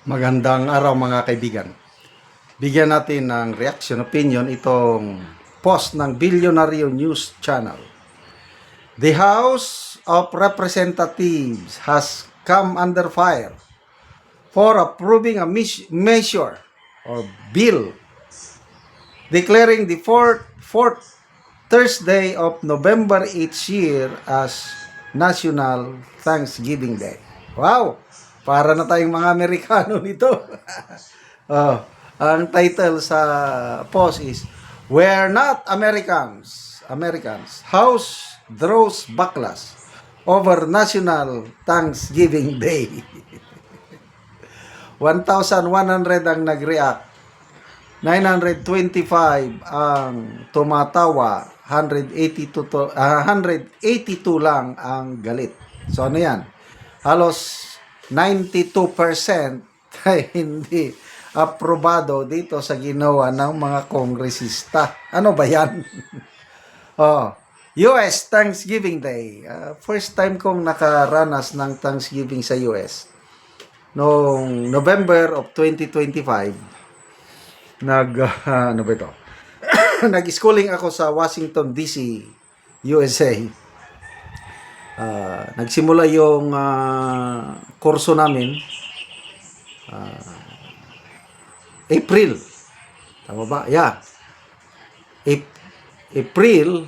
Magandang araw mga kaibigan. Bigyan natin ng reaction opinion itong post ng Bilyonaryo News Channel. The House of Representatives has come under fire for approving a measure or bill declaring the fourth Thursday of November each year as National Thanksgiving Day. Wow! Para na tayong mga Amerikano nito. Oh, ang title sa post is We're Not Americans. House draws backlash over National Thanksgiving Day. 1,100 ang nag-react. 925 ang tumatawa, 182 lang ang galit. So ano yan? Halos 92% ay hindi aprobado dito sa ginawa ng mga kongresista. Ano ba yan? US Thanksgiving Day. First time kong nakaranas ng Thanksgiving sa US. Noong November of 2025, ano ba ito? Nag-schooling ako sa Washington, D.C., USA. Nagsimula yung kurso namin April. Tama ba? Yeah. April.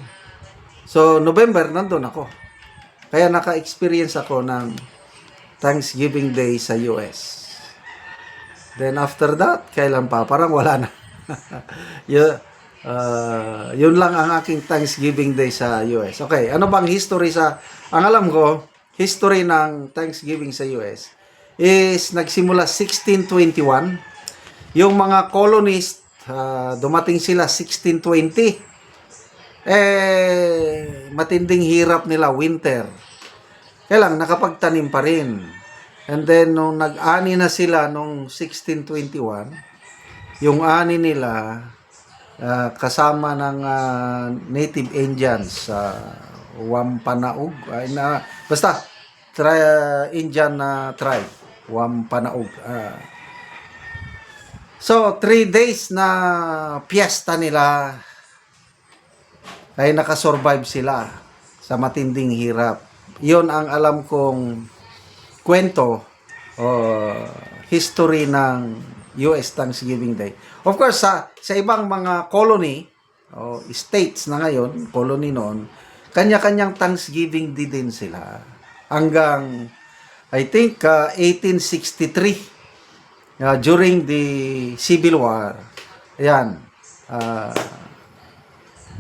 So, November, nandun ako. Kaya naka-experience ako ng Thanksgiving Day sa US. Then after that, kailan pa? Parang wala na. Yun lang ang aking Thanksgiving Day sa US. Okay, ano bang history sa... Ang alam ko, history ng Thanksgiving sa US is nagsimula 1621. Yung mga colonists, dumating sila 1620. Matinding hirap nila, winter. Kaya lang, nakapagtanim pa rin. And then, nung nag-ani na sila nung 1621, yung ani nila, kasama ng native Indians, Wampanaog, basta, Indian tribe, Wampanaog. So, 3 days na piyesta nila, ay nakasurvive sila sa matinding hirap. Yon ang alam kong kwento o history ng US Thanksgiving Day. Of course, sa ibang mga colony o states na ngayon, colony noon, kanya-kanyang Thanksgiving Day din sila. Hanggang, I think, 1863, during the Civil War, ayan,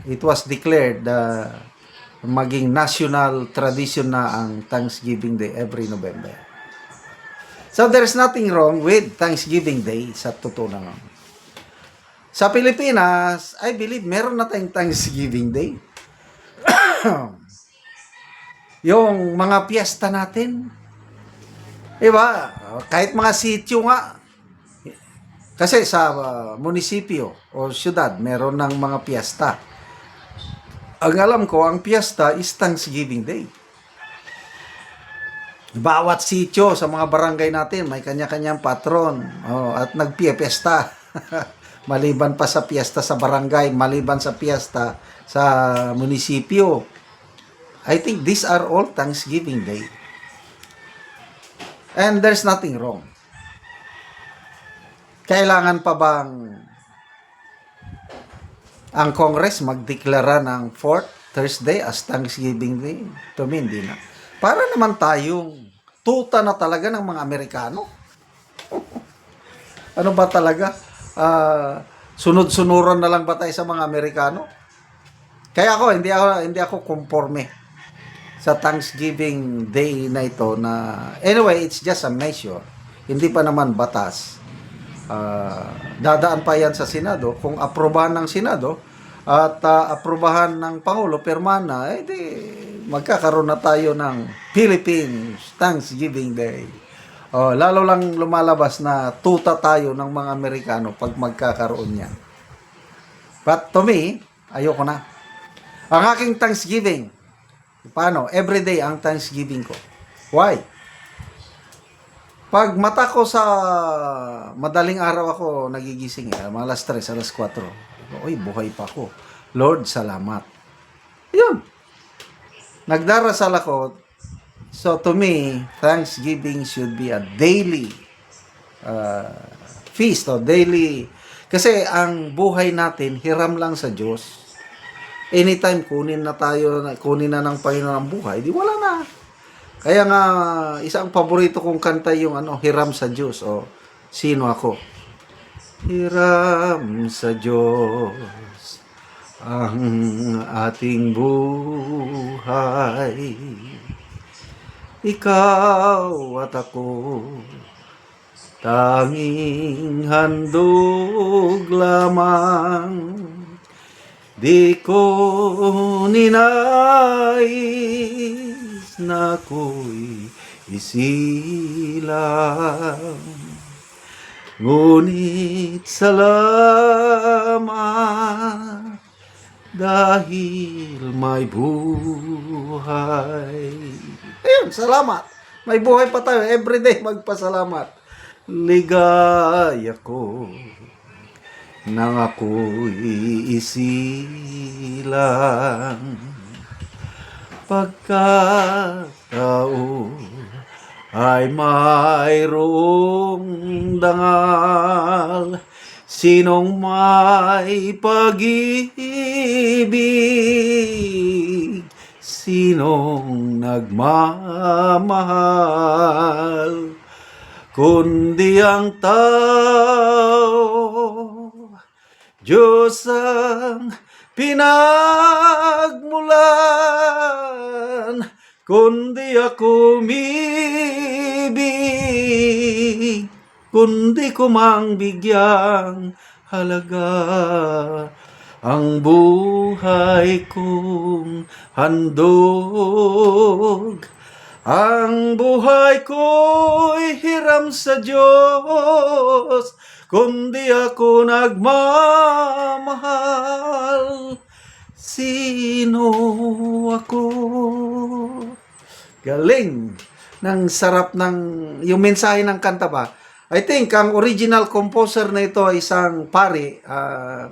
it was declared maging national tradition na ang Thanksgiving Day every November. So there's nothing wrong with Thanksgiving Day sa totoo naman. Sa Pilipinas, I believe meron na tayong Thanksgiving Day. Yung mga piyesta natin, diba? Kahit mga sityo nga, kasi sa munisipyo o syudad, meron ng mga piyesta. Ang alam ko, ang piyesta is Thanksgiving Day. Bawat sityo sa mga barangay natin, may kanya-kanyang patron at nagpiyesta. Maliban pa sa piyesta sa barangay, maliban sa piyesta sa munisipyo. I think these are all Thanksgiving Day. And there's nothing wrong. Kailangan pa bang ang Congress magdeklara ng 4th Thursday as Thanksgiving Day? To me, hindi na. Para naman tayong tuta na talaga ng mga Amerikano. Ano ba talaga? Sunod-sunuran na lang ba tayo sa mga Amerikano? Kaya hindi ako conforme sa Thanksgiving Day na ito na anyway, it's just a measure. Hindi pa naman batas. Dadaan pa yan sa Senado. Kung aprobahan ng Senado at aprobahan ng Pangulo, pirmahan na, di magkakaroon na tayo ng Philippines Thanksgiving Day. Lalo lang lumalabas na tuta tayo ng mga Amerikano pag magkakaroon yan. But to me, ayoko na. Ang aking Thanksgiving, paano? Everyday ang Thanksgiving ko. Why? Pag mata ko sa madaling araw ako nagigising, mga alas 3, alas 4. Uy, buhay pa ako. Lord, salamat. Yun. Nagdarasal ako. So to me, Thanksgiving should be a daily feast o daily. Kasi ang buhay natin, hiram lang sa Diyos. Anytime kunin na ng Panginoon ang buhay, di wala na. Kaya nga, isang paborito kong kanta yung Hiram sa Diyos. O, sino ako? Hiram sa Diyos ang ating buhay. Ikaw at ako, tanging handog lamang. Di ko ninais na ako'y isilang, ngunit salamat dahil may buhay. Ayun, salamat. May buhay pa tayo. Everyday magpasalamat. Ligaya ko nang ako'y isilang, pagkatao ay mayroong dangal, sinong may pag-ibig, sinong nagmamahal, kundi ang tao. Diyos ang pinagmulan, kundi ako umibig, kundi ko mang bigyang halaga ang buhay kong handog. Ang buhay ko'y hiram sa Diyos, kundi ako nagmamahal. Sino ako? Galing! Nang sarap ng yung mensahe ng kanta ba? I think ang original composer na ito ay isang pari,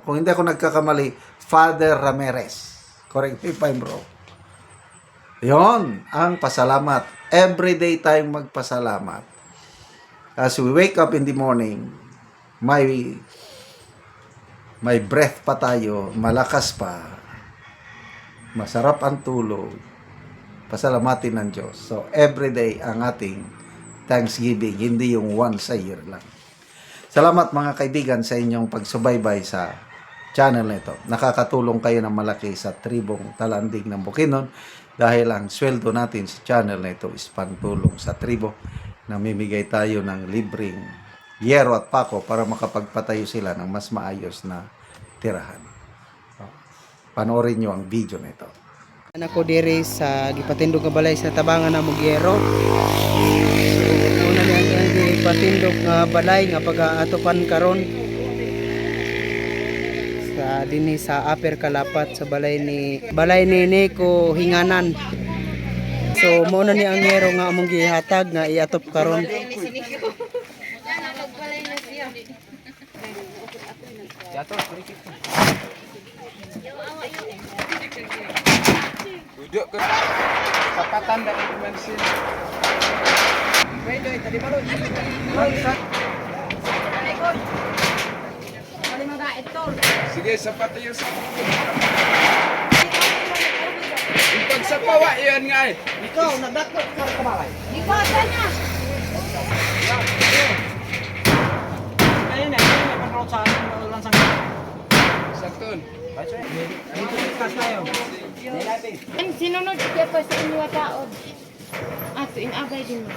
kung hindi ako nagkakamali, Father Ramirez. Correct me if I'm wrong. Yon ang pasalamat. Everyday tayong magpasalamat. As we wake up in the morning, may breath pa tayo, malakas pa, masarap ang tulog, pasalamatin ng Diyos. So, everyday ang ating Thanksgiving, hindi yung once a year lang. Salamat mga kaibigan sa inyong pagsubaybay sa channel na ito. Nakakatulong kayo ng malaki sa tribong Talandig ng Bukidnon dahil ang sweldo natin sa channel na ito is pantulong sa tribo. Namimigay tayo ng libreng yero at pako para makapagpatayo sila ng mas maayos na tirahan. Panoorin nyo ang video na ito. Ako diri sa gipatindog nga balay sa tabangan na Mugyero. So una niya ang gipatindog nga balay nga pag-aatopan karon sa dinhi sa Upper Kalapat sa balay ni Nico Hinganan. So mo na ni ang yero nga among gihatag nga iatop karon. Duduk ke kapatan dan dimensi. Baik, tadi baru. Sige, sapat yun sa Ipag sa pawa yan nga eh. Ikaw nagdakot ka sa balay. Ikaw tanya. Ayun na, patrol sa lansang. Sakton. Dito kas tayo. Ang sinunod siya pa sa inyo taod. Ato inabay din mo.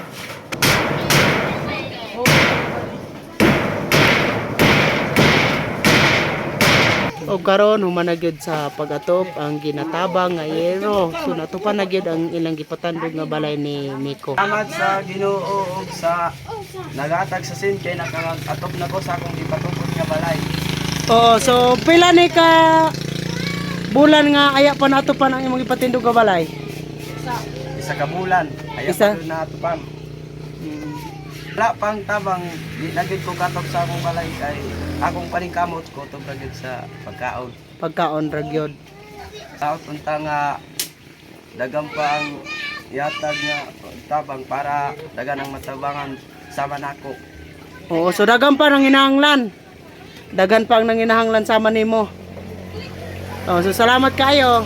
O karon humanagyod sa pag-atop ang ginatabang nga yero. So natupan na gyud ang ilang gipatandog nga balay ni Nico. Salamat sa Ginoo ug sa nagatag sa sin kay nakatop na ko sa akong ipatupod nga balay. Oo, so pila ni ka bulan nga aya pa natupan ang imong ipatindog nga balay? Isa ka bulan. Aya Isa? pa na atupan. Wala pang tabang, di na gid ko katok sa akong balay kay akong paningkamot ko to gid sa pagkaon. Pagkaon ra gyud. Taot unta nga dagang pa ang yatag nga tabang para dagan ang matabangan sama nako. Oo, so dagan pa nang hinahanglan. Dagan pa ang nanginahanglan sama nimo. Oh, so salamat kayo.